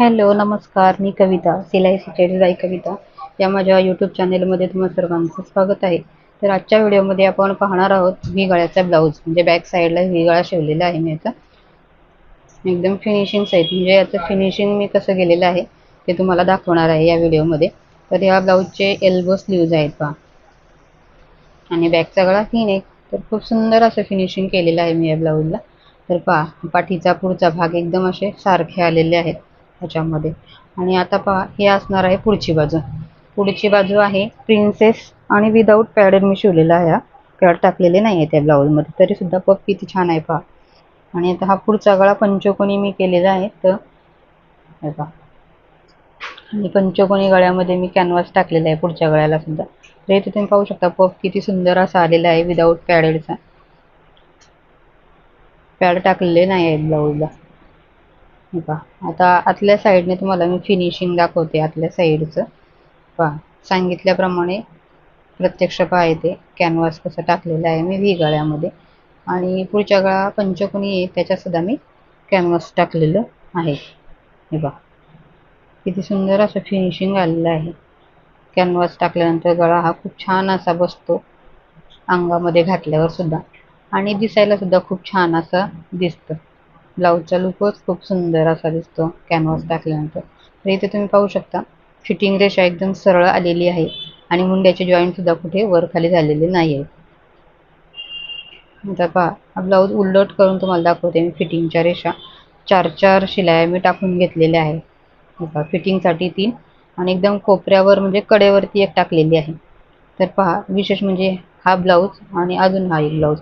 Hello, नमस्कार. मी कविता, सिलाई सिंचाईची बाई कविता या माझ्या यूट्यूब चॅनेलमध्ये तुम्हा सर्वांचं स्वागत आहे. तर आजच्या व्हिडिओमध्ये आपण पाहणार आहोत व्ही गळ्याचा ब्लाऊज. म्हणजे बॅक साईडला व्ही गळा शिवलेला आहे मी आता. एकदम फिनिशिंग सहित, म्हणजे याचं फिनिशिंग मी कसं केलेलं आहे ते तुम्हाला दाखवणार आहे या व्हिडिओमध्ये. तर या ब्लाऊजचे एल्बो स्लीव्ज आहेत पहा, आणि बॅकचा गळा 3/1. तर खूप सुंदर असं फिनिशिंग केलेलं आहे मी या ब्लाऊजला. तर पहा, पाठीचा पुढचा भाग एकदम असे सारखे आलेले आहेत ह्याच्यामध्ये. आणि आता पहा, हे असणार आहे पुढची बाजू. पुढची बाजू आहे प्रिन्सेस आणि विदाऊट पॅड मी शिवलेला आहे. पॅड टाकलेले नाही आहे त्या ब्लाऊजमध्ये, तरी सुद्धा पफ किती छान आहे पहा. आणि आता हा पुढचा गळा पंचकोनी मी केलेला आहे. तर हे पहा, आणि पंचकोनी गळ्यामध्ये मी कॅनव्हास टाकलेला आहे पुढच्या गळ्याला सुद्धा. तर इथे तुम्ही पाहू शकता पफ किती सुंदर असा आलेला आहे विदाऊट पॅडेडचा. पॅड टाकलेले नाही आहेत ब्लाऊजला. पहा, आता आतल्या साईडने तुम्हाला मी फिनिशिंग दाखवते आतल्या साईडचं. पहा, सांगितल्याप्रमाणे प्रत्यक्ष पहा इथे कॅनव्हास कसं टाकलेलं आहे मी व्ही गळ्यामध्ये. आणि पुढच्या गळा पंचकोनी आहे त्याच्यात सुद्धा मी कॅनव्हास टाकलेलं आहे. हे पहा, किती सुंदर असं फिनिशिंग आलेलं आहे. कॅनव्हास टाकल्यानंतर गळा हा खूप छान असा बसतो अंगामध्ये घातल्यावर सुद्धा, आणि दिसायला सुद्धा खूप छान असा दिसतं. ब्लाऊजचा लुकच खूप सुंदर असा दिसतो कॅनव्हास टाकल्यानंतर. तर इथे तुम्ही पाहू शकता फिटिंग रेषा एकदम सरळ आलेली आहे, आणि मुंड्याचे जॉईंट सुद्धा कुठे वर खाली झालेले नाही आहे. आता पहा, हा ब्लाऊज उलट करून तुम्हाला दाखवते मी. फिटिंगच्या रेषा 4-4 शिलाया मी टाकून घेतलेल्या आहे. फिटिंगसाठी 3, आणि एकदम कोपऱ्यावर म्हणजे कडेवरती एक टाकलेली आहे. तर पहा, विशेष म्हणजे हा ब्लाऊज आणि अजून हा एक ब्लाऊज